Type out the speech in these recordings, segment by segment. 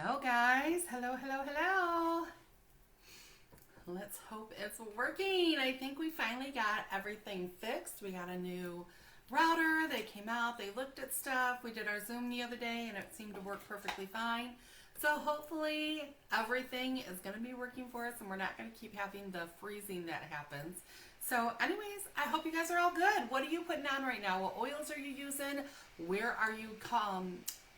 Hello, guys. Hello, hello, hello. Let's hope it's working. I think we finally got everything fixed. We got a new router. They came out, they looked at stuff. We did our Zoom the other day and it seemed to work perfectly fine. So hopefully everything is going to be working for us and we're not going to keep having the freezing that happens. So anyways, I hope you guys are all good. What are you putting on right now? What oils are you using? Where are you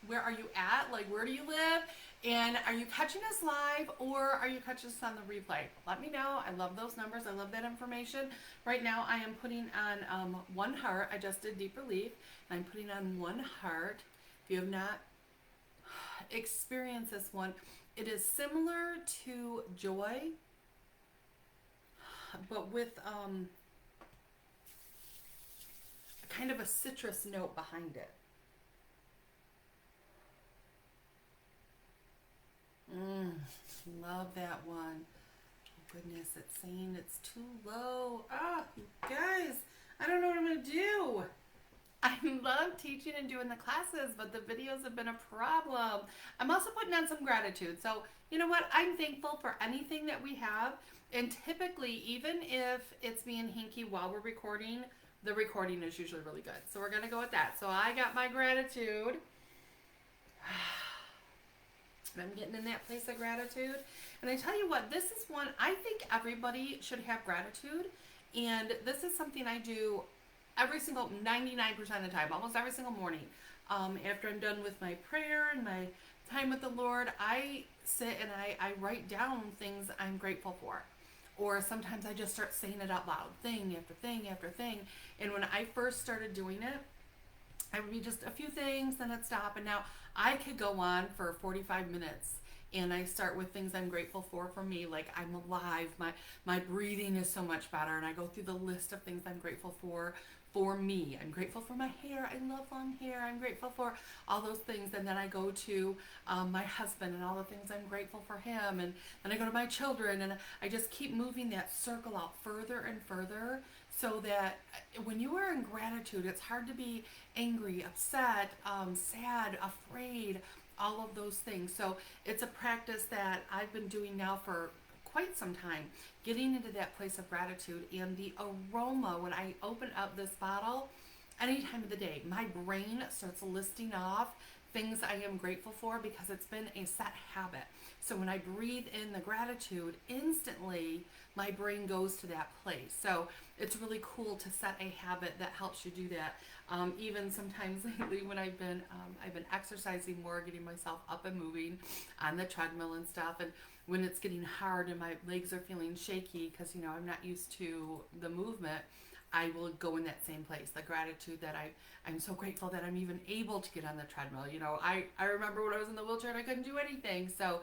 where are you at? Like, where do you live? And are you catching us live or are you catching us on the replay? Let me know. I love those numbers. I love that information. Right now, I am putting on one heart. I just did deep relief. I'm putting on one heart. If you have not experienced this one, it is similar to joy, but with kind of a citrus note behind it. Love that one. Oh, goodness, it's saying it's too low. Ah, you guys, I don't know what I'm going to do. I love teaching and doing the classes, but the videos have been a problem. I'm also putting on some gratitude. So, you know what? I'm thankful for anything that we have. And typically, even if it's being hinky while we're recording, the recording is usually really good. So we're going to go with that. So I got my gratitude. I'm getting in that place of gratitude. And I tell you what, this is one, I think everybody should have gratitude. And this is something I do every single, 99% of the time, almost every single morning. After I'm done with my prayer and my time with the Lord, I sit and I write down things I'm grateful for. Or sometimes I just start saying it out loud, thing after thing after thing. And when I first started doing it, I would be just a few things, then I'd stop. And now I could go on for 45 minutes. And I start with things I'm grateful for me, like I'm alive, my breathing is so much better. And I go through the list of things I'm grateful for me. I'm grateful for my hair. I love long hair. I'm grateful for all those things. And then I go to my husband and all the things I'm grateful for him. And then I go to my children. And I just keep moving that circle out further and further so that when you are in gratitude, it's hard to be angry, upset, sad, afraid, all of those things. So it's a practice that I've been doing now for quite some time, getting into that place of gratitude. And the aroma, when I open up this bottle, any time of the day, my brain starts listing off things I am grateful for because it's been a set habit. So when I breathe in the gratitude, instantly my brain goes to that place. So it's really cool to set a habit that helps you do that. Even sometimes lately when I've been exercising more, getting myself up and moving on the treadmill and stuff, and when it's getting hard and my legs are feeling shaky because I'm not used to the movement, I will go in that same place, the gratitude that I'm so grateful that I'm even able to get on the treadmill. I remember when I was in the wheelchair and I couldn't do anything. So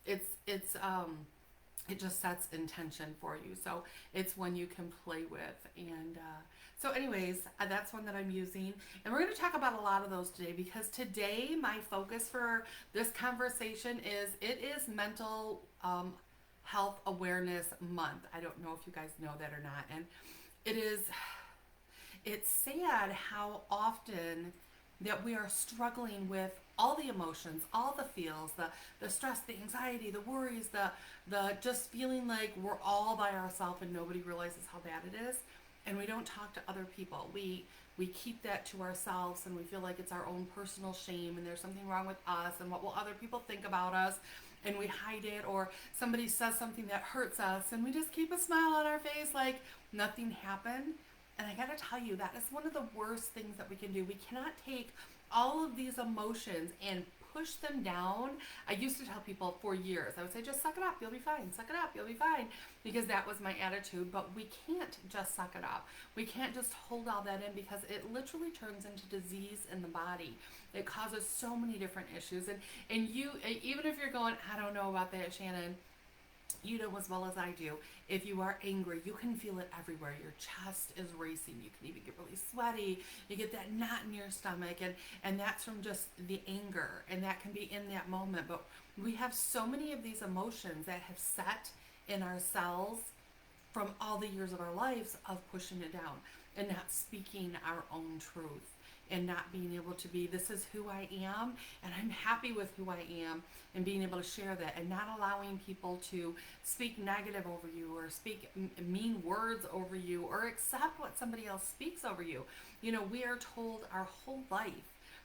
it just sets intention for you. So it's one you can play with. And so anyways, that's one that I'm using. And we're going to talk about a lot of those today because today my focus for this conversation is mental health awareness month. I don't know if you guys know that or not. And it's sad how often that we are struggling with all the emotions, all the feels, the stress, the anxiety, the worries, the just feeling like we're all by ourselves and nobody realizes how bad it is. And we don't talk to other people. We keep that to ourselves and we feel like it's our own personal shame and there's something wrong with us and what will other people think about us, and we hide it, or somebody says something that hurts us and we just keep a smile on our face like nothing happened. And I gotta tell you, that is one of the worst things that we can do. We cannot take all of these emotions and push them down. I used to tell people for years, I would say, just suck it up, you'll be fine. Suck it up, you'll be fine. Because that was my attitude. But we can't just suck it up. We can't just hold all that in because it literally turns into disease in the body. It causes so many different issues. And you, even if you're going, I don't know about that, Shannon, you know as well as I do, if you are angry, you can feel it everywhere. Your chest is racing. You can even get really sweaty. You get that knot in your stomach, and that's from just the anger, and that can be in that moment. But we have so many of these emotions that have set in our cells from all the years of our lives of pushing it down and not speaking our own truth. and not being able to be, this is who I am, and I'm happy with who I am, and being able to share that, and not allowing people to speak negative over you, or speak mean words over you, or accept what somebody else speaks over you. You know, we are told our whole life,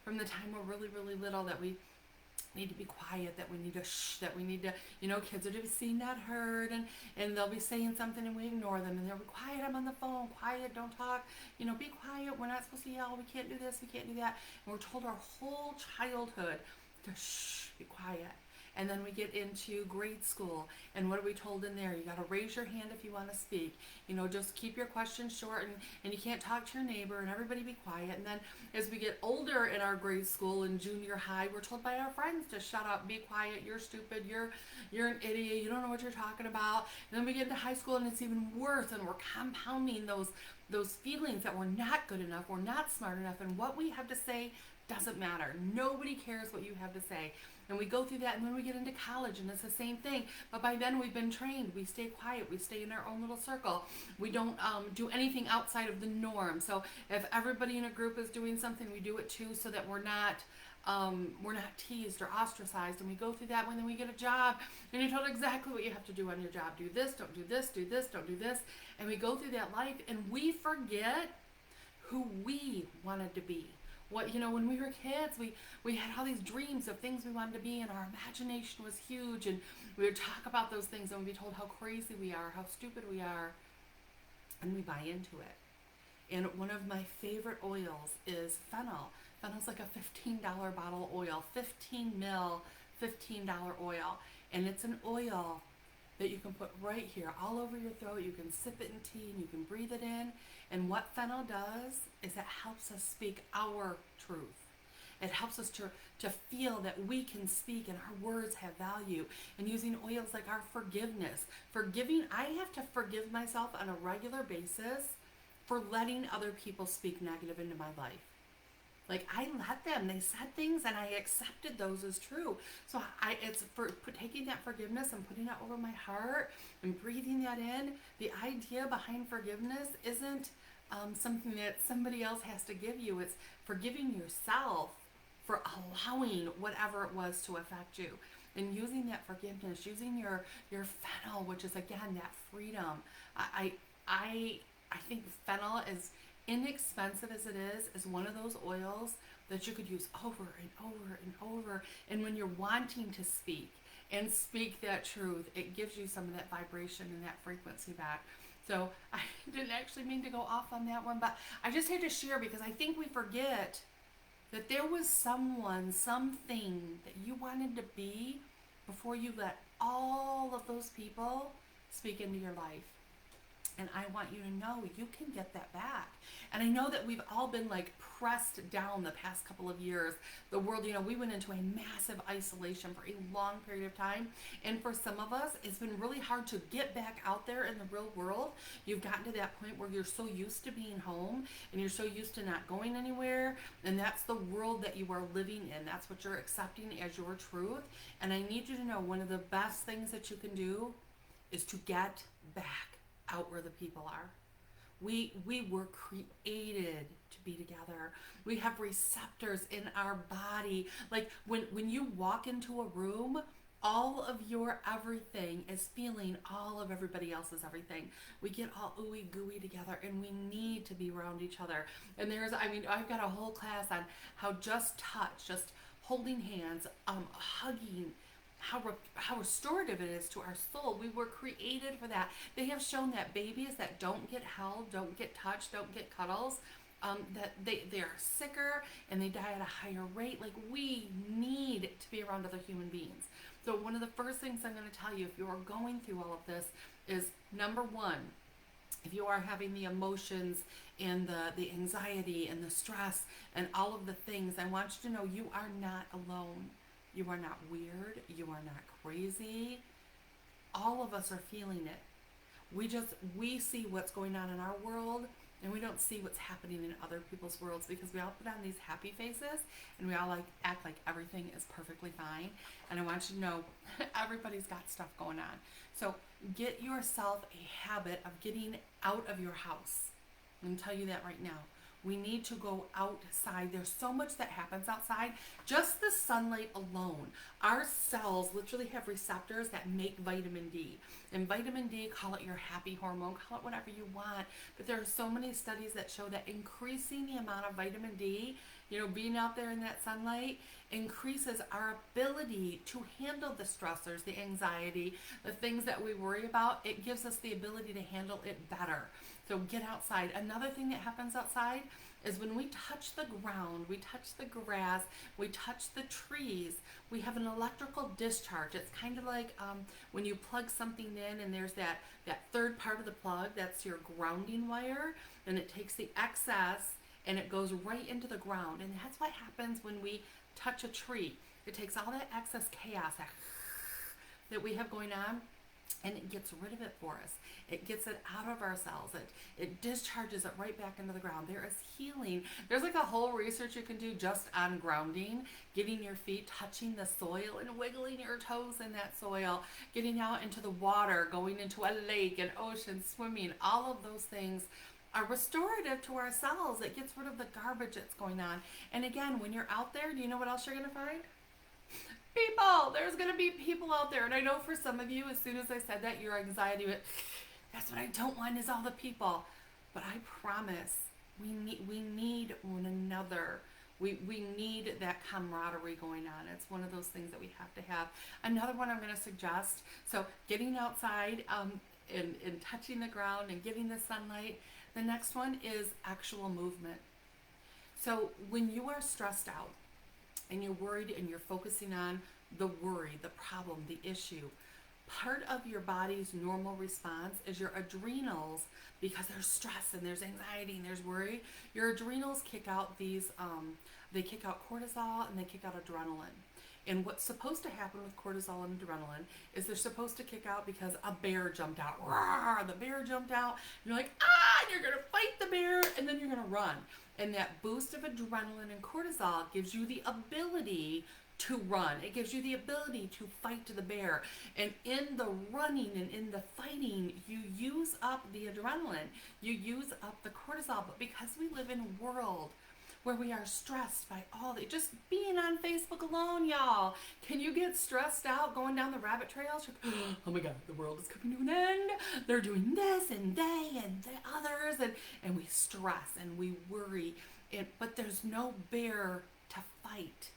from the time we're really, really little, that we need to be quiet, that we need to shh, that we need to, you know, kids are to be seen, not heard, and they'll be saying something and we ignore them, and they'll be quiet, I'm on the phone, quiet, don't talk, you know, be quiet, we're not supposed to yell, we can't do this, we can't do that. And we're told our whole childhood to shh, be quiet. And then we get into grade school, and what are we told in there? You got to raise your hand if you want to speak. You know, just keep your questions short, and you can't talk to your neighbor, and everybody be quiet. And then as we get older in our grade school and junior high, we're told by our friends to shut up, be quiet, you're stupid, you're an idiot, you don't know what you're talking about. And then we get into high school, and it's even worse, and we're compounding those feelings that we're not good enough, we're not smart enough, and what we have to say doesn't matter. Nobody cares what you have to say. And we go through that, and then we get into college, and it's the same thing. But by then we've been trained. We stay quiet. We stay in our own little circle. We don't do anything outside of the norm. So if everybody in a group is doing something, we do it too, so that we're not teased or ostracized. And we go through that when then we get a job, and you're told exactly what you have to do on your job. Do this, don't do this, do this, don't do this. And we go through that life, and we forget who we wanted to be. What, you know, when we were kids, we had all these dreams of things we wanted to be, and our imagination was huge, and we would talk about those things, and we'd be told how crazy we are, how stupid we are, and we buy into it. And one of my favorite oils is fennel. Fennel's like a $15 bottle of oil, 15 mil, $15 oil, and it's an oil that you can put right here, all over your throat. You can sip it in tea, and you can breathe it in. And what fennel does is it helps us speak our truth. It helps us to feel that we can speak and our words have value. And using oils like our forgiveness. Forgiving, I have to forgive myself on a regular basis for letting other people speak negative into my life. Like, I let them, they said things, and I accepted those as true. So it's for taking that forgiveness and putting it over my heart and breathing that in. The idea behind forgiveness isn't something that somebody else has to give you. It's forgiving yourself for allowing whatever it was to affect you. And using that forgiveness, using your fennel, which is, again, that freedom. I think fennel, is inexpensive as it is one of those oils that you could use over and over and over. And when you're wanting to speak and speak that truth, it gives you some of that vibration and that frequency back. So I didn't actually mean to go off on that one, but I just had to share, because I think we forget that there was someone, something that you wanted to be before you let all of those people speak into your life. And I want you to know you can get that back. And I know that we've all been like pressed down the past couple of years. The world, you know, we went into a massive isolation for a long period of time. And for some of us, it's been really hard to get back out there in the real world. You've gotten to that point where you're so used to being home, and you're so used to not going anywhere. And that's the world that you are living in. That's what you're accepting as your truth. And I need you to know, one of the best things that you can do is to get back out where the people are. We were created to be together. We have receptors in our body. Like when you walk into a room, all of your everything is feeling all of everybody else's everything. We get all ooey gooey together, and we need to be around each other. And I've got a whole class on how just touch, just holding hands, hugging, how restorative it is to our soul. We were created for that. They have shown that babies that don't get held, don't get touched, don't get cuddles, that they are sicker and they die at a higher rate. Like, we need to be around other human beings. So one of the first things I'm going to tell you, if you are going through all of this, is number one, if you are having the emotions and the anxiety and the stress and all of the things, I want you to know you are not alone. You are not weird. You are not crazy. All of us are feeling it. We see what's going on in our world, and we don't see what's happening in other people's worlds, because we all put on these happy faces and we all act like everything is perfectly fine. And I want you to know everybody's got stuff going on. So get yourself a habit of getting out of your house. I'm going to tell you that right now. We need to go outside. There's so much that happens outside. Just the sunlight alone. Our cells literally have receptors that make vitamin D. And vitamin D, call it your happy hormone, call it whatever you want. But there are so many studies that show that increasing the amount of vitamin D, being out there in that sunlight, increases our ability to handle the stressors, the anxiety, the things that we worry about. It gives us the ability to handle it better. So get outside. Another thing that happens outside is when we touch the ground, we touch the grass, we touch the trees, we have an electrical discharge. It's kind of like when you plug something in and there's that third part of the plug, that's your grounding wire, and it takes the excess and it goes right into the ground. And that's what happens when we touch a tree. It takes all that excess chaos that we have going on, and it gets rid of it for us. It gets it out of our cells. It discharges it right back into the ground. There is healing. There's like a whole research you can do just on grounding, getting your feet touching the soil and wiggling your toes in that soil, getting out into the water, going into a lake, an ocean, swimming. All of those things are restorative to our cells. It gets rid of the garbage that's going on. And again, when you're out there, do you know what else you're going to find? People. There's going to be people out there. And I know for some of you, as soon as I said that, your anxiety went, that's what I don't want is all the people. But I promise we need one another. We need that camaraderie going on. It's one of those things that we have to have. Another one I'm going to suggest, so getting outside and touching the ground and getting the sunlight. The next one is actual movement. So when you are stressed out and you're worried and you're focusing on the worry, the problem, the issue, part of your body's normal response is your adrenals, because there's stress and there's anxiety and there's worry. Your adrenals kick out they kick out cortisol and they kick out adrenaline. And what's supposed to happen with cortisol and adrenaline is they're supposed to kick out because a bear jumped out. Rawr, the bear jumped out. You're like, and you're going to fight the bear, and then you're going to run. And that boost of adrenaline and cortisol gives you the ability to run. It gives you the ability to fight the bear. And in the running and in the fighting, you use up the adrenaline. You use up the cortisol. But because we live in a world where we are stressed by all the, just being on Facebook alone, y'all. Can you get stressed out going down the rabbit trails? Oh my God, the world is coming to an end. They're doing this and they and the others, and we stress and we worry. But there's no bear to fight,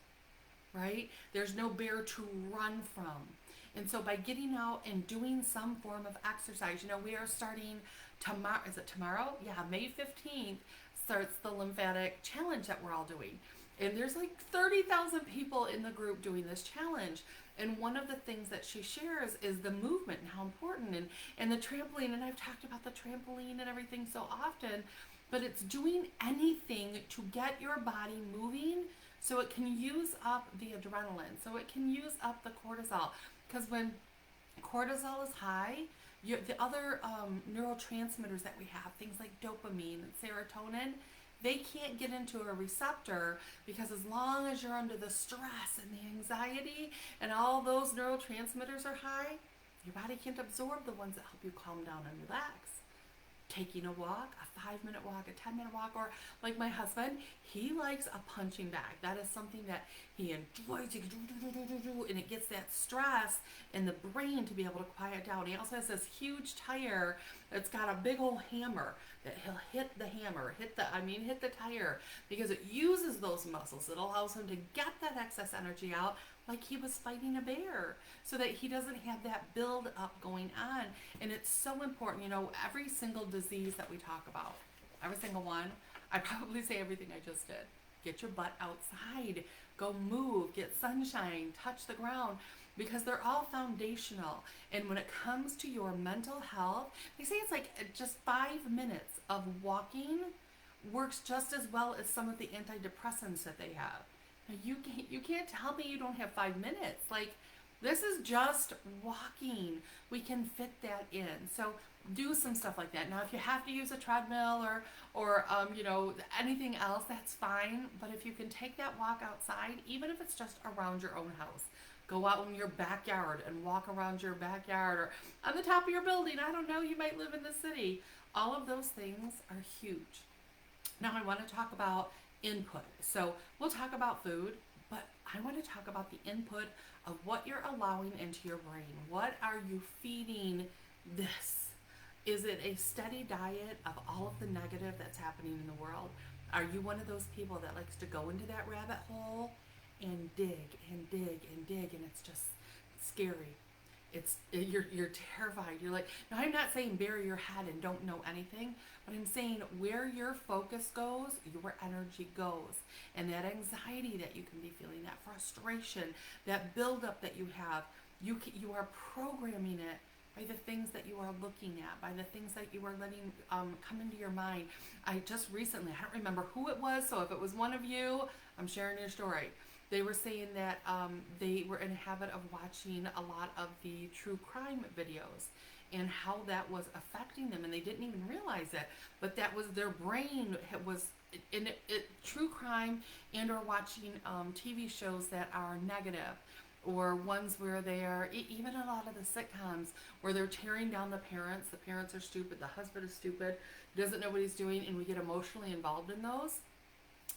right? There's no bear to run from. And so by getting out and doing some form of exercise, we are starting tomorrow. Is it tomorrow? Yeah, May 15th. Starts the lymphatic challenge that we're all doing. And there's like 30,000 people in the group doing this challenge. And one of the things that she shares is the movement and how important, and the trampoline. And I've talked about the trampoline and everything so often, but it's doing anything to get your body moving so it can use up the adrenaline, so it can use up the cortisol. Because when cortisol is high, the other neurotransmitters that we have, things like dopamine and serotonin, they can't get into a receptor, because as long as you're under the stress and the anxiety and all those neurotransmitters are high, your body can't absorb the ones that help you calm down and relax. Taking a walk, a 5-minute walk, a 10-minute walk, or like my husband, he likes a punching bag. That is something that he enjoys, and it gets that stress in the brain to be able to quiet down. He also has this huge tire that's got a big old hammer that he'll hit the hammer, hit the tire, because it uses those muscles. It allows him to get that excess energy out like he was fighting a bear, so that he doesn't have that build up going on. And it's so important. Every single disease that we talk about, every single one, I probably say everything I just did. Get your butt outside, go move, get sunshine, touch the ground, because they're all foundational. And when it comes to your mental health, they say it's like just 5 minutes of walking works just as well as some of the antidepressants that they have. Now, you can't tell me you don't have 5 minutes. Like, this is just walking. We can fit that in. So do some stuff like that. Now, if you have to use a treadmill or anything else, that's fine. But if you can take that walk outside, even if it's just around your own house, go out in your backyard and walk around your backyard, or on the top of your building. I don't know, you might live in the city. All of those things are huge. Now I want to talk about input. So we'll talk about food, but I want to talk about the input of what you're allowing into your brain. What are you feeding this? Is it a steady diet of all of the negative that's happening in the world? Are you one of those people that likes to go into that rabbit hole and dig and dig and dig, and it's just scary? You're terrified. You're like, now I'm not saying bury your head and don't know anything, but I'm saying where your focus goes, your energy goes. And that anxiety that you can be feeling, that frustration, that buildup that you have, you are programming it by the things that you are looking at, by the things that you are letting come into your mind. I just recently, I don't remember who it was, so if it was one of you, I'm sharing your story. They were saying that they were in a habit of watching a lot of the true crime videos and how that was affecting them, and they didn't even realize it, but that was their brain was in it, true crime, and or watching TV shows that are negative, or ones where they are, even a lot of the sitcoms where they're tearing down the parents are stupid, the husband is stupid, doesn't know what he's doing, and we get emotionally involved in those.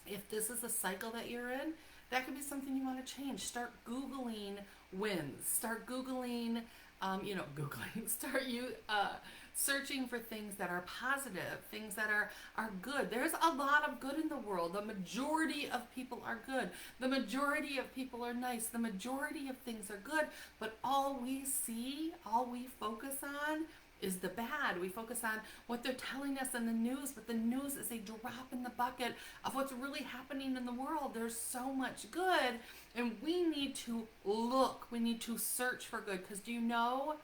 If this is a cycle that you're in, that could be something you want to change. Start Googling wins. Start Googling, searching for things that are positive, things that are good. There's a lot of good in the world. The majority of people are good. The majority of people are nice. The majority of things are good. But all we see, all we focus on is the bad. We focus on what they're telling us in the news, but the news is a drop in the bucket of what's really happening in the world. There's so much good, and we need to look. We need to search for good, because do you know,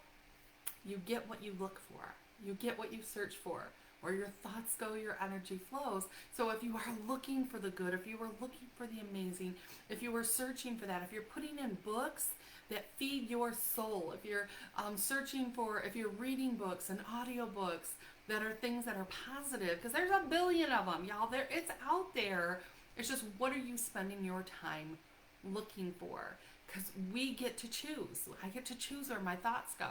you get what you look for. You get what you search for. Where your thoughts go, your energy flows. So if you are looking for the good, if you are looking for the amazing, if you are searching for that, if you're putting in books that feed your soul, if you're if you're reading books and audiobooks that are things that are positive, because there's a billion of them, y'all. It's out there. It's just, what are you spending your time looking for? Because we get to choose. I get to choose where my thoughts go.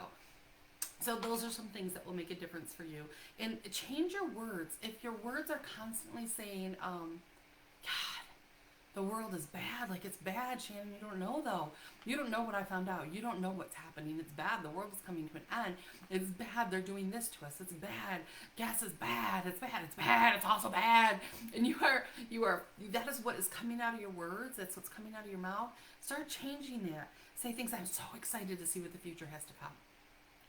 So those are some things that will make a difference for you. And change your words. If your words are constantly saying, God, the world is bad, like it's bad, Shannon, you don't know though. You don't know what I found out. You don't know what's happening. It's bad. The world is coming to an end. It's bad. They're doing this to us. It's bad. Gas is bad. It's bad. It's bad. It's also bad. And you are, that is what is coming out of your words. That's what's coming out of your mouth. Start changing that. Say things, I'm so excited to see what the future has to come.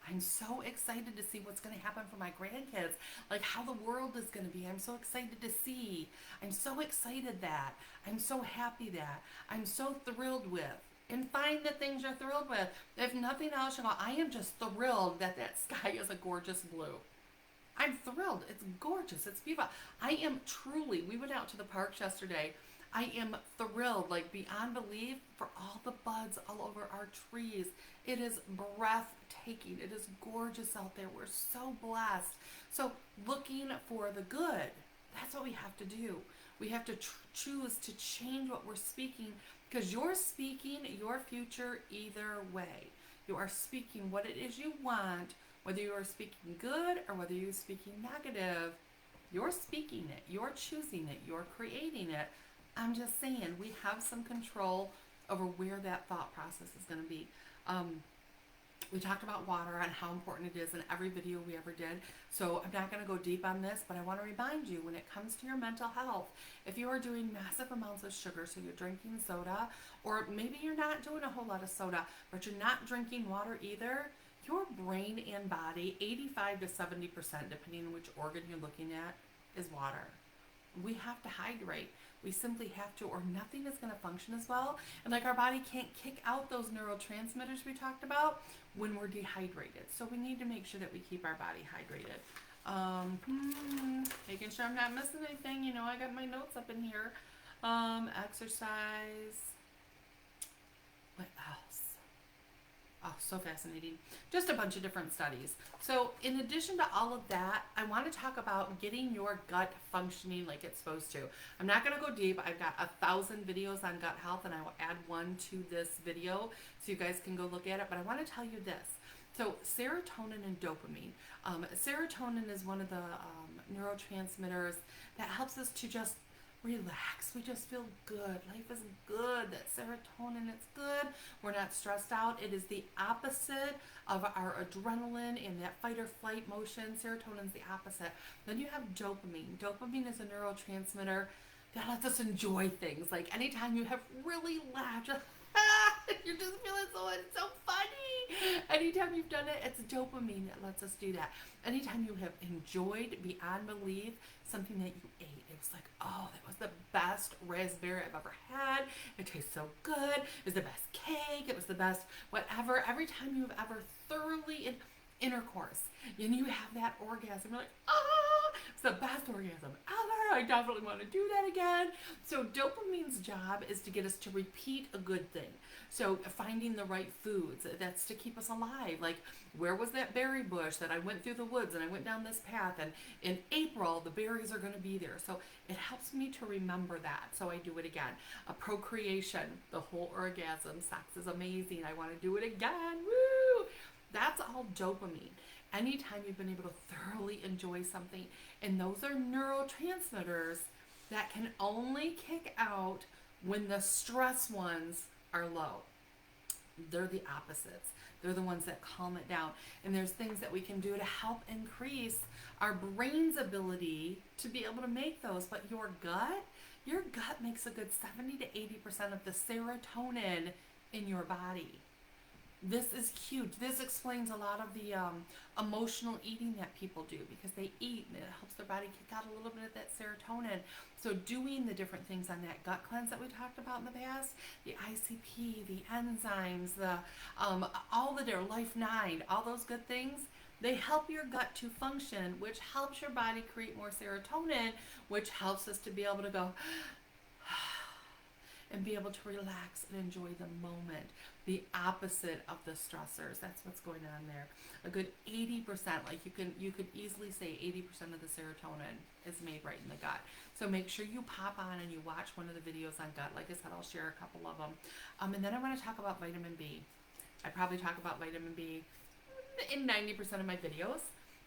I'm so excited to see what's going to happen for my grandkids, like how the world is going to be. I'm so excited to see. I'm so excited that. I'm so happy that. I'm so thrilled with. And find the things you're thrilled with. If nothing else, I am just thrilled that sky is a gorgeous blue. I'm thrilled. It's gorgeous. It's beautiful. I am truly, we went out to the parks yesterday. I am thrilled, like beyond belief, for all the buds all over our trees. It is breathtaking. It is gorgeous out there. We're so blessed. So looking for the good, that's what we have to do. We have to choose to change what we're speaking, because you're speaking your future either way. You are speaking what it is you want, whether you are speaking good or whether you're speaking negative. You're speaking it. You're choosing it. You're creating it. I'm just saying, we have some control over where that thought process is going to be. We talked about water and how important it is in every video we ever did. So I'm not going to go deep on this, but I want to remind you, when it comes to your mental health, if you are doing massive amounts of sugar, so you're drinking soda, or maybe you're not doing a whole lot of soda, but you're not drinking water either, your brain and body, 85 to 70%, depending on which organ you're looking at, is water. We have to hydrate. We simply have to, or nothing is going to function as well. And like our body can't kick out those neurotransmitters we talked about when we're dehydrated. So we need to make sure that we keep our body hydrated. Making sure I'm not missing anything. I got my notes up in here. Exercise. What else? Oh, so fascinating. Just a bunch of different studies. So in addition to all of that, I want to talk about getting your gut functioning like it's supposed to. I'm not going to go deep. I've got 1,000 videos on gut health, and I will add one to this video so you guys can go look at it. But I want to tell you this. So serotonin and dopamine. Serotonin is one of the neurotransmitters that helps us to just relax. We just feel good. Life is good. That serotonin, it's good. We're not stressed out. It is the opposite of our adrenaline and that fight or flight motion. Serotonin's the opposite. Then you have dopamine. Dopamine is a neurotransmitter that lets us enjoy things. Like anytime you have really laughed, you're just feeling so funny. Anytime you've done it, it's dopamine that lets us do that. Anytime you have enjoyed beyond belief something that you ate, it was like, oh, that was the best raspberry I've ever had. It tastes so good. It was the best cake. It was the best whatever. Every time you've ever thoroughly intercourse and you have that orgasm, you're like, oh, it's the best orgasm ever. I definitely want to do that again. So dopamine's job is to get us to repeat a good thing. So finding the right foods, that's to keep us alive. Like, where was that berry bush that I went through the woods and I went down this path, and in April the berries are going to be there. So it helps me to remember that. So I do it again. A procreation, the whole orgasm, sex is amazing. I want to do it again. Woo! That's all dopamine. Anytime you've been able to thoroughly enjoy something, and those are neurotransmitters that can only kick out when the stress ones are low. They're the opposites. They're the ones that calm it down. And there's things that we can do to help increase our brain's ability to be able to make those. But your gut makes a good 70 to 80% of the serotonin in your body. This is huge. This explains a lot of the emotional eating that people do, because they eat and it helps their body kick out a little bit of that serotonin. So doing the different things on that gut cleanse that we talked about in the past, the ICP, the enzymes, the all the different Life 9, all those good things, they help your gut to function, which helps your body create more serotonin, which helps us to be able to go and be able to relax and enjoy the moment. The opposite of the stressors. That's what's going on there. A good 80%, like you could easily say 80% of the serotonin is made right in the gut. So make sure you pop on and you watch one of the videos on gut. Like I said, I'll share a couple of them. And then I want to talk about vitamin B. I probably talk about vitamin B in 90% of my videos,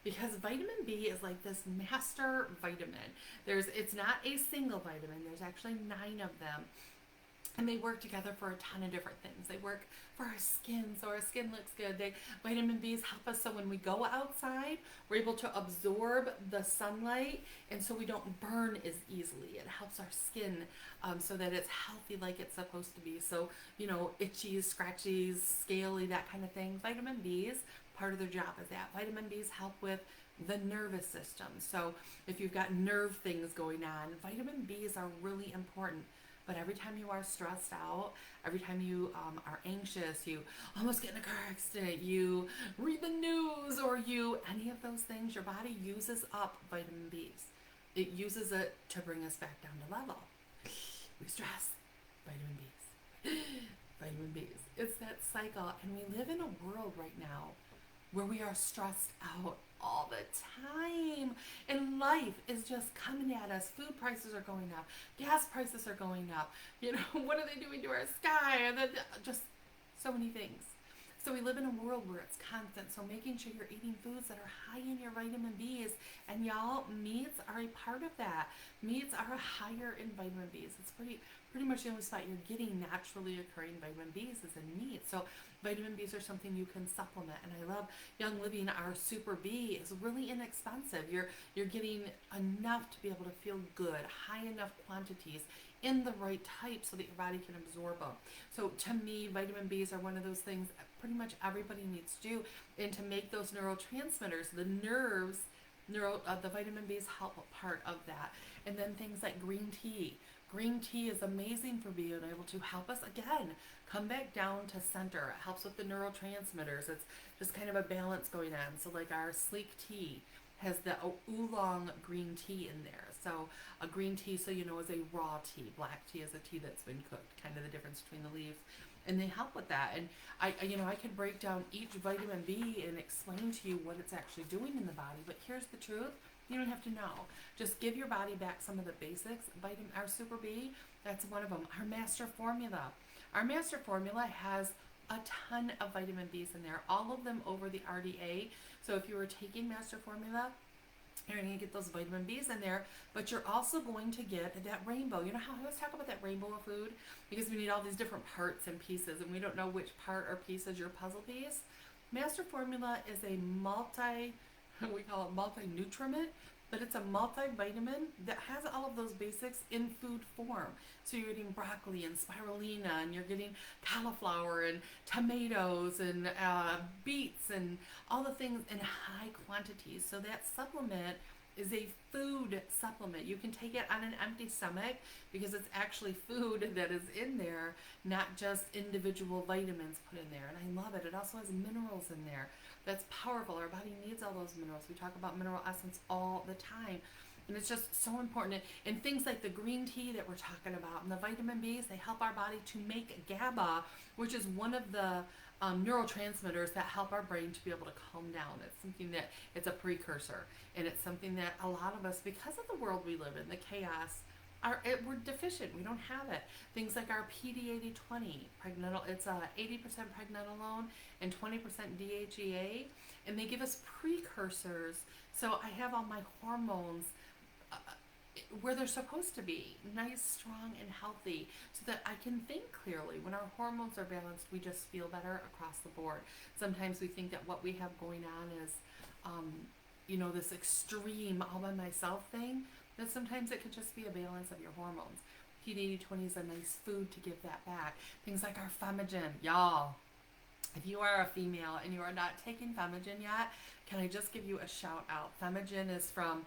because vitamin B is like this master vitamin. It's not a single vitamin. There's actually 9 of them. And they work together for a ton of different things. They work for our skin, so our skin looks good. Vitamin B's help us so when we go outside, we're able to absorb the sunlight, and so we don't burn as easily. It helps our skin so that it's healthy like it's supposed to be. So, itchy, scratchy, scaly, that kind of thing. Vitamin B's, part of their job is that. Vitamin B's help with the nervous system. So if you've got nerve things going on, vitamin B's are really important. But every time you are stressed out, every time you are anxious, you almost get in a car accident, you read the news, or any of those things, your body uses up vitamin B's. It uses it to bring us back down to level. We stress, vitamin B's. Vitamin B's. It's that cycle. And we live in a world right now where we are stressed out all the time, and life is just coming at us. Food prices are going up, gas prices are going up, what are they doing to our sky, and then just so many things. So we live in a world where it's constant. So making sure you're eating foods that are high in your vitamin B's, and y'all, meats are a part of that. Meats are higher in vitamin B's. It's pretty much the only spot you're getting naturally occurring vitamin B's is in meat. So vitamin B's are something you can supplement. And I love Young Living. Our Super B is really inexpensive. You're getting enough to be able to feel good, high enough quantities in the right type so that your body can absorb them. So to me, vitamin B's are one of those things that pretty much everybody needs to do. And to make those neurotransmitters, the nerves, the vitamin B's help a part of that. And then things like green tea. Green tea is amazing for being able to help us, again, come back down to center. It helps with the neurotransmitters. It's just kind of a balance going on. So like our sleek tea has the oolong green tea in there. So a green tea, is a raw tea. Black tea is a tea that's been cooked, kind of the difference between the leaves. And they help with that. And I could break down each vitamin B and explain to you what it's actually doing in the body. But here's the truth. You don't have to know. Just give your body back some of the basics. Our Super B, that's one of them. Our master formula. Our master formula has a ton of vitamin B's in there, all of them over the RDA. So if you were taking Master Formula, you're going to get those vitamin B's in there, but you're also going to get that rainbow. You know how I always talk about that rainbow of food? Because we need all these different parts and pieces, and we don't know which part or piece is your puzzle piece. Master Formula is a we call it multi-nutriment, but it's a multivitamin that has all of those basics in food form. So you're getting broccoli and spirulina, and you're getting cauliflower and tomatoes and beets and all the things in high quantities. So that supplement is a food supplement. You can take it on an empty stomach because it's actually food that is in there, not just individual vitamins put in there. And I love it. It also has minerals in there. That's powerful. Our body needs all those minerals. We talk about mineral essence all the time. And it's just so important. And things like the green tea that we're talking about and the vitamin B's, they help our body to make GABA, which is one of the neurotransmitters that help our brain to be able to calm down. It's something that, it's a precursor. And it's something that a lot of us, because of the world we live in, the chaos, we're deficient. We don't have it. Things like our PD8020, it's 80% pregnenolone and 20% DHEA, and they give us precursors. So I have all my hormones where they're supposed to be, nice, strong, and healthy, so that I can think clearly. When our hormones are balanced, we just feel better across the board. Sometimes we think that what we have going on is, this extreme all by myself thing, but sometimes it could just be a balance of your hormones. PD8020 is a nice food to give that back. Things like our Femagen. Y'all, if you are a female and you are not taking Femagen yet, can I just give you a shout out? Femagen is from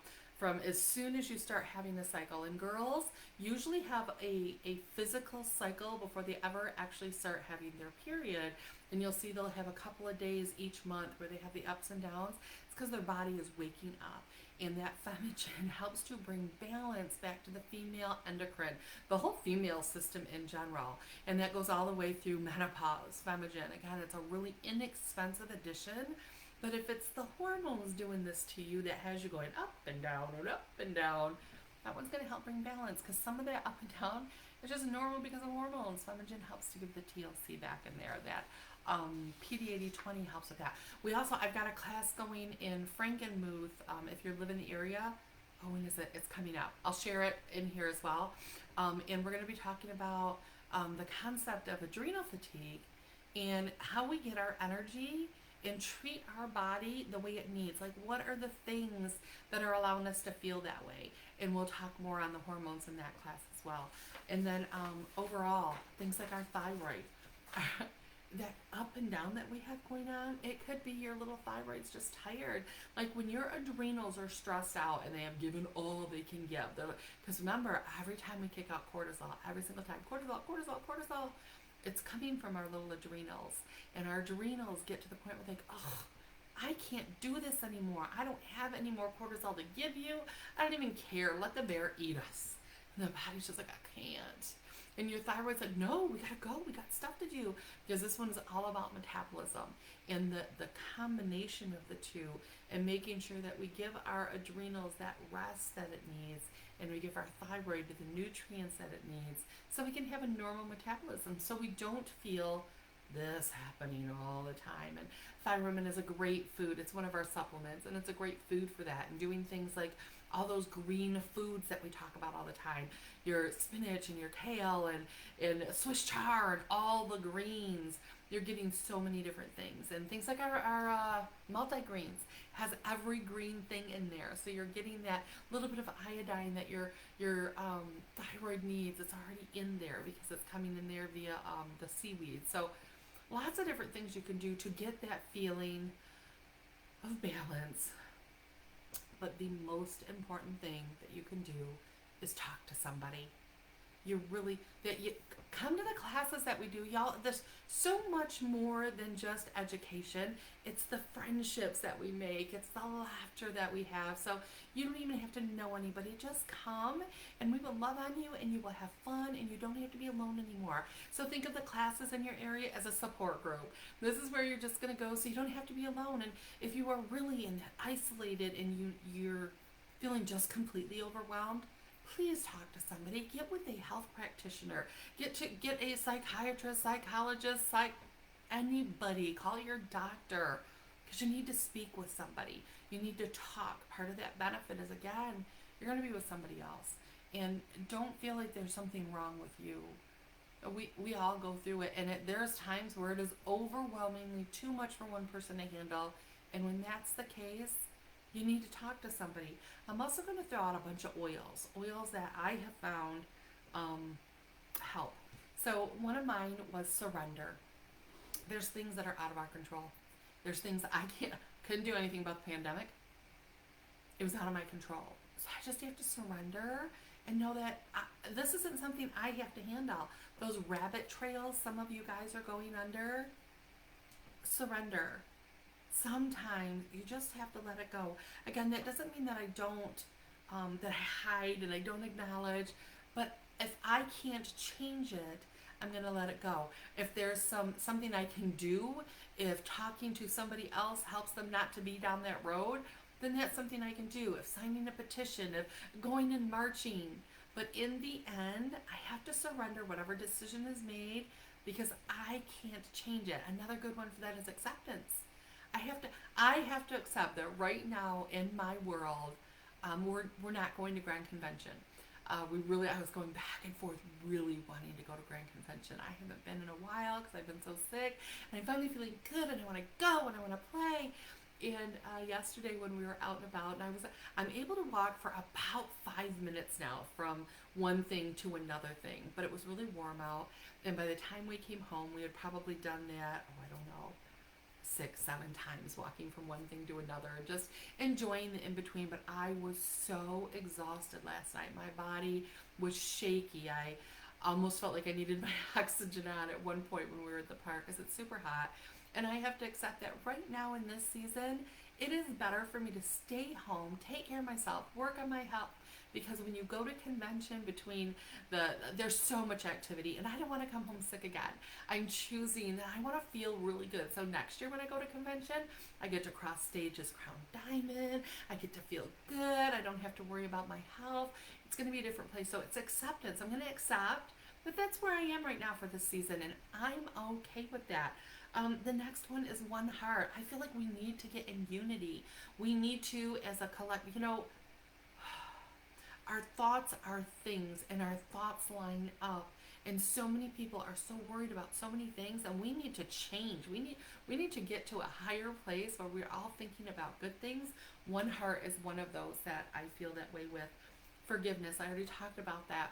as soon as you start having a cycle. And girls usually have a physical cycle before they ever actually start having their period. And you'll see they'll have a couple of days each month where they have the ups and downs. It's because their body is waking up. And that Femagen helps to bring balance back to the female endocrine, the whole female system in general. And that goes all the way through menopause. Femagen, again, it's a really inexpensive addition. But if it's the hormones doing this to you that has you going up and down and up and down, that one's going to help bring balance, because some of that up and down is just normal because of hormones. Femagen helps to give the TLC back in there. That PD8020 helps with that. I've got a class going in Frankenmuth. If you live in the area, when is it? It's coming up. I'll share it in here as well. And we're going to be talking about the concept of adrenal fatigue and how we get our energy and treat our body the way it needs. Like, what are the things that are allowing us to feel that way? And we'll talk more on the hormones in that class as well. And then overall, things like our thyroid. That up and down that we have going on, it could be your little thyroid's just tired. Like when your adrenals are stressed out and they have given all they can give. Because remember, every time we kick out cortisol, every single time, cortisol, it's coming from our little adrenals. And our adrenals get to the point where they go, oh, I can't do this anymore. I don't have any more cortisol to give you. I don't even care. Let the bear eat us. And the body's just like, I can't. And your thyroid's like, no, we gotta go. We got stuff to do. Because this one is all about metabolism and the combination of the two, and making sure that we give our adrenals that rest that it needs, and we give our thyroid the nutrients that it needs, so we can have a normal metabolism, so we don't feel this happening all the time. And Thyromin is a great food. It's one of our supplements, and it's a great food for that. And doing things like all those green foods that we talk about all the time, your spinach and your kale and Swiss chard, all the greens. You're getting so many different things. And things like our multi-greens has every green thing in there. So you're getting that little bit of iodine that your thyroid needs. It's already in there because it's coming in there via the seaweed. So lots of different things you can do to get that feeling of balance. But the most important thing that you can do is talk to somebody. You come to the classes that we do, y'all. There's so much more than just education. It's the friendships that we make. It's the laughter that we have. So you don't even have to know anybody. Just come and we will love on you and you will have fun and you don't have to be alone anymore. So think of the classes in your area as a support group. This is where you're just going to go so you don't have to be alone. And if you are really isolated and you're feeling just completely overwhelmed, please talk to somebody. Get with a health practitioner. Get a psychiatrist, psychologist, anybody. Call your doctor, because you need to speak with somebody. You need to talk. Part of that benefit is, again, you're going to be with somebody else. And don't feel like there's something wrong with you. We all go through it, and there's times where it is overwhelmingly too much for one person to handle. And when that's the case, you need to talk to somebody. I'm also going to throw out a bunch of oils that I have found help. So one of mine was surrender. There's things that are out of our control. There's things that I couldn't do anything about the pandemic. It was out of my control. So I just have to surrender and know that this isn't something I have to handle. Those rabbit trails some of you guys are going under, surrender. Sometimes you just have to let it go. Again, that doesn't mean that I don't, that I hide and I don't acknowledge, but if I can't change it, I'm going to let it go. If there's something I can do, if talking to somebody else helps them not to be down that road, then that's something I can do. If signing a petition, if going and marching. But in the end, I have to surrender whatever decision is made, because I can't change it. Another good one for that is acceptance. I have to accept that right now in my world, we're not going to Grand Convention. I was going back and forth really wanting to go to Grand Convention. I haven't been in a while because I've been so sick, and I'm finally feeling good, and I want to go, and I want to play. And yesterday when we were out and about, and I'm able to walk for about 5 minutes now from one thing to another thing, but it was really warm out, and by the time we came home, we had probably done that, 6-7 times, walking from one thing to another, just enjoying the in-between. But I was so exhausted last night. My body was shaky. I almost felt like I needed my oxygen on at one point when we were at the park, because it's super hot. And I have to accept that right now in this season, it is better for me to stay home, take care of myself, work on my health, because when you go to convention, there's so much activity, and I don't want to come home sick again. I'm choosing that I want to feel really good. So next year when I go to convention, I get to cross stage as Crown Diamond. I get to feel good. I don't have to worry about my health. It's going to be a different place. So it's acceptance. I'm going to accept that that's where I am right now for this season, and I'm okay with that. The next one is one heart. I feel like we need to get in unity. We need to, as a collective, our thoughts are things, and our thoughts line up. And so many people are so worried about so many things, and we need to change. We need to get to a higher place where we're all thinking about good things. One heart is one of those that I feel that way with. Forgiveness, I already talked about that.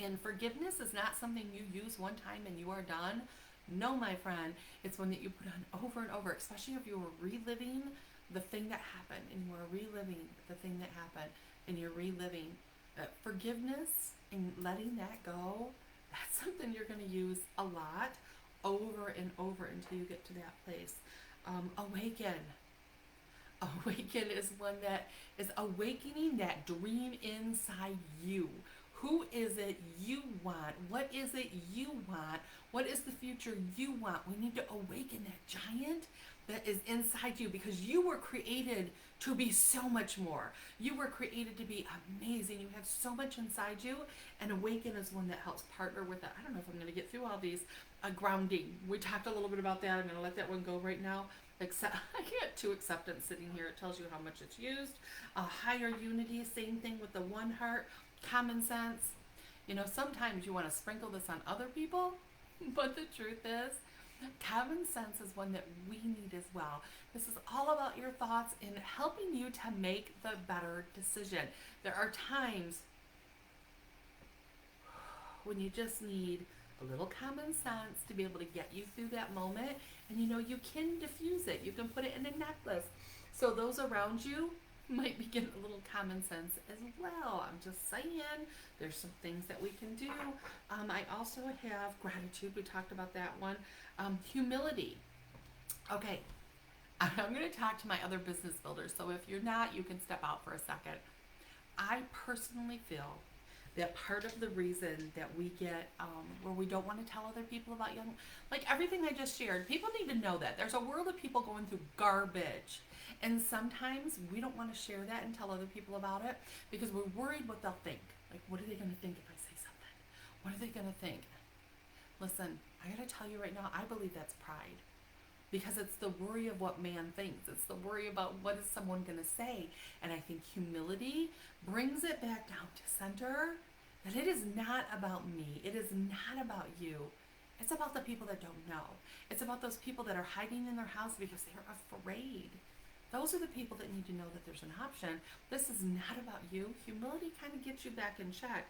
And forgiveness is not something you use one time and you are done. No, my friend, it's one that you put on over and over, especially if you were reliving the thing that happened, and you are reliving the thing that happened, and you're reliving. Forgiveness and letting that go, that's something you're going to use a lot, over and over, until you get to that place. Awaken. Awaken is one that is awakening that dream inside you. Who is it you want? What is it you want? What is the future you want? We need to awaken that giant that is inside you, because you were created to be so much more. You were created to be amazing. You have so much inside you, and awaken is one that helps partner with that. I don't know if I'm going to get through all these. Grounding. We talked a little bit about that. I'm going to let that one go right now. I got two acceptance sitting here. It tells you how much it's used. Higher unity, same thing with the one heart. Common sense. Sometimes you want to sprinkle this on other people, but the truth is, common sense is one that we need as well. This is all about your thoughts and helping you to make the better decision. There are times when you just need a little common sense to be able to get you through that moment, and you can diffuse it. You can put it in a necklace. So those around you might be getting a little common sense as well. I'm just saying, there's some things that we can do. I also have gratitude. We talked about that one. Humility. Okay, I'm going to talk to my other business builders. So if you're not, you can step out for a second. I personally feel that part of the reason that we get where we don't want to tell other people about like everything I just shared, people need to know that there's a world of people going through garbage. And sometimes we don't want to share that and tell other people about it, because we're worried what they'll think. Like, what are they going to think if I say something? What are they going to think? Listen, I gotta tell you right now, I believe that's pride. Because it's the worry of what man thinks. It's the worry about what is someone going to say. And I think humility brings it back down to center, that it is not about me. It is not about you. It's about the people that don't know. It's about those people that are hiding in their house because they're afraid. Those are the people that need to know that there's an option. This is not about you. Humility kind of gets you back in check.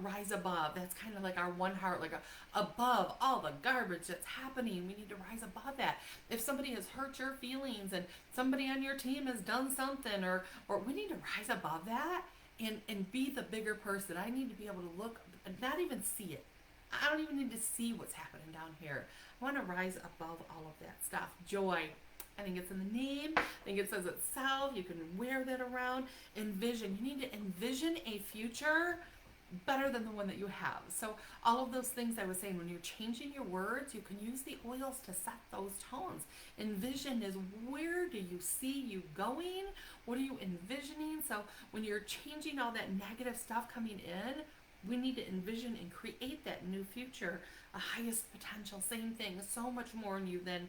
Rise above. That's kind of like our one heart, like above all the garbage that's happening. We need to rise above that. If somebody has hurt your feelings and somebody on your team has done something, or we need to rise above that and be the bigger person. I need to be able to look, not even see it. I don't even need to see what's happening down here. I want to rise above all of that stuff. Joy. I think it's in the name. I think it says itself. You can wear that around. Envision. You need to envision a future better than the one that you have. So all of those things I was saying, when you're changing your words, you can use the oils to set those tones. Envision is, where do you see you going? What are you envisioning? So when you're changing all that negative stuff coming in, we need to envision and create that new future, a highest potential, same thing, so much more in you than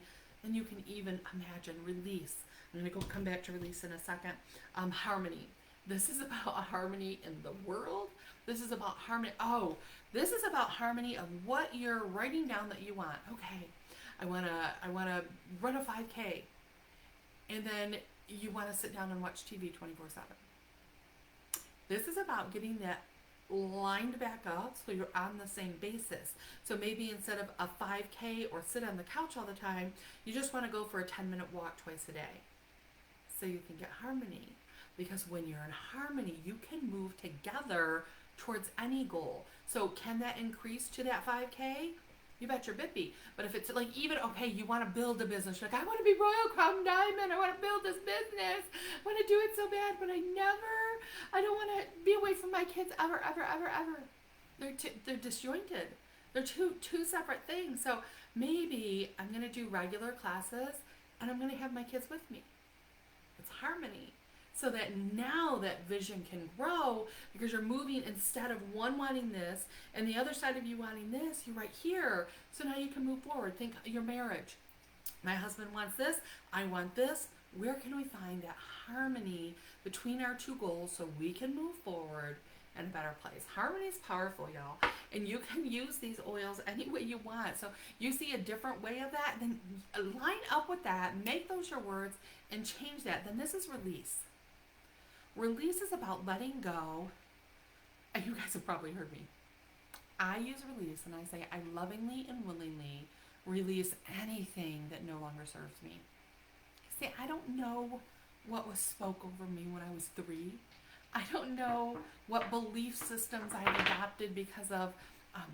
you can even imagine. Release. I'm going to come back to release in a second. Harmony. This is about harmony in the world. This is about harmony. Oh, this is about harmony of what you're writing down that you want. Okay, I wanna run a 5K, and then you want to sit down and watch TV 24/7. This is about getting that lined back up so you're on the same basis. So maybe instead of a 5K or sit on the couch all the time, you just want to go for a 10-minute walk twice a day so you can get harmony. Because when you're in harmony, you can move together towards any goal. So can that increase to that 5K? You bet your bippy. But if it's like, even, okay, you want to build a business. You're like, I want to be Royal Crown Diamond. I want to build this business. I want to do it so bad, but I don't want to be away from my kids ever, ever, ever, ever. They're disjointed. They're two separate things. So maybe I'm going to do regular classes and I'm going to have my kids with me. It's harmony. So that now that vision can grow, because you're moving, instead of one wanting this and the other side of you wanting this, you're right here. So now you can move forward. Think your marriage. My husband wants this, I want this. Where can we find that harmony between our two goals so we can move forward in a better place? Harmony is powerful, y'all. And you can use these oils any way you want. So you see a different way of that, then line up with that, make those your words, and change that. Then this is release. Release is about letting go. And you guys have probably heard me. I use release and I say, I lovingly and willingly release anything that no longer serves me. See, I don't know what was spoke over me when I was 3. I don't know what belief systems I adopted because of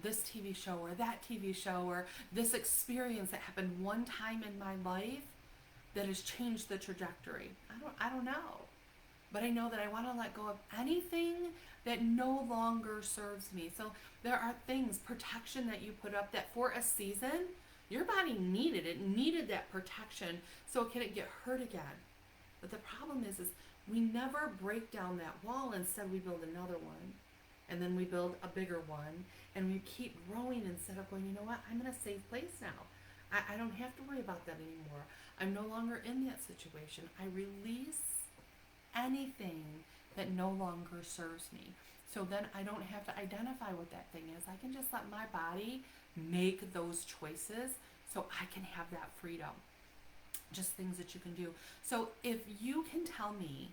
this TV show or that TV show or this experience that happened one time in my life that has changed the trajectory. I don't know. But I know that I want to let go of anything that no longer serves me. So there are things, protection that you put up that for a season, your body needed. It needed that protection so it couldn't get hurt again. But the problem is we never break down that wall. Instead, we build another one. And then we build a bigger one. And we keep growing instead of going, you know what, I'm in a safe place now. I don't have to worry about that anymore. I'm no longer in that situation. I release anything that no longer serves me. So then I don't have to identify what that thing is. I can just let my body make those choices so I can have that freedom. Just things that you can do. So if you can tell me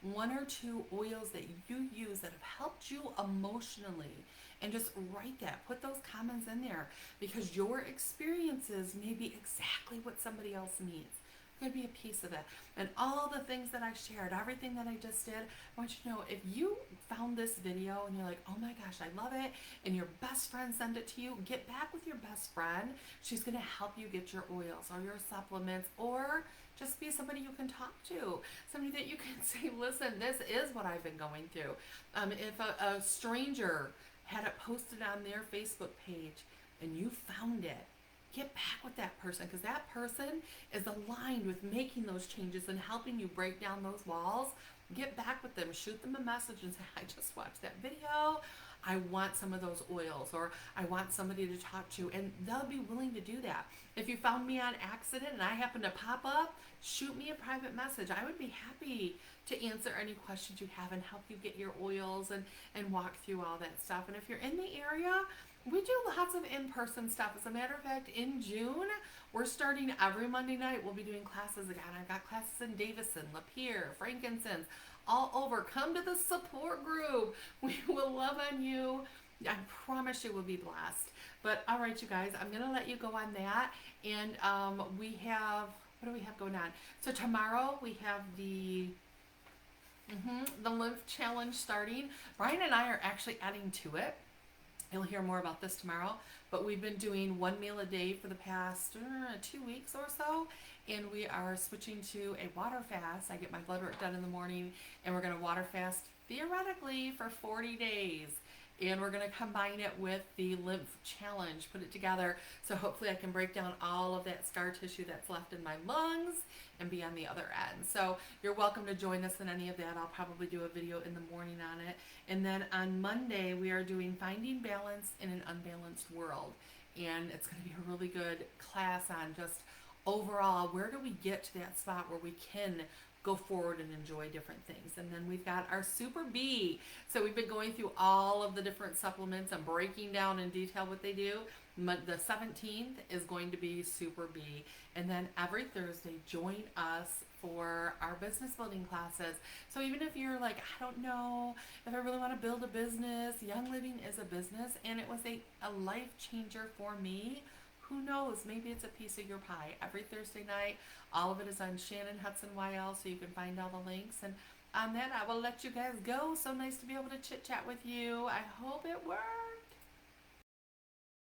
1 or 2 oils that you use that have helped you emotionally, and just write that, put those comments in there, because your experiences may be exactly what somebody else needs. Could be a piece of it. And all the things that I shared, everything that I just did, I want you to know, if you found this video and you're like, oh my gosh, I love it, and your best friend sent it to you, get back with your best friend. She's going to help you get your oils or your supplements, or just be somebody you can talk to, somebody that you can say, listen, this is what I've been going through. If a stranger had it posted on their Facebook page and you found it, get back with that person, because that person is aligned with making those changes and helping you break down those walls. Get back with them, shoot them a message and say, I just watched that video. I want some of those oils, or I want somebody to talk to, and they'll be willing to do that. If you found me on accident and I happen to pop up, shoot me a private message. I would be happy to answer any questions you have and help you get your oils and walk through all that stuff. And if you're in the area, we do lots of in-person stuff. As a matter of fact, in June, we're starting every Monday night. We'll be doing classes again. I've got classes in Davison, Lapeer, Frankincense, all over. Come to the support group. We will love on you. I promise you will be blessed. But all right, you guys, I'm going to let you go on that. And we have, what do we have going on? So tomorrow we have the Lymph challenge starting. Brian and I are actually adding to it. You'll hear more about this tomorrow, but we've been doing 1 meal a day for the past 2 weeks or so, and we are switching to a water fast. I get my blood work done in the morning, and we're going to water fast theoretically for 40 days. And we're going to combine it with the Lymph challenge, put it together. So hopefully I can break down all of that scar tissue that's left in my lungs and be on the other end. So you're welcome to join us in any of that. I'll probably do a video in the morning on it. And then on Monday, we are doing Finding Balance in an Unbalanced World. And it's going to be a really good class on just overall, where do we get to that spot where we can go forward and enjoy different things. And then we've got our Super B. So we've been going through all of the different supplements and breaking down in detail what they do. The 17th is going to be Super B. And then every Thursday, join us for our business building classes. So even if you're like, I don't know if I really want to build a business, Young Living is a business, and it was a life changer for me. Who knows? Maybe it's a piece of your pie. Every Thursday night, all of it is on Shannon Hudson YL, so you can find all the links. And on that, I will let you guys go. So nice to be able to chit chat with you. I hope it works.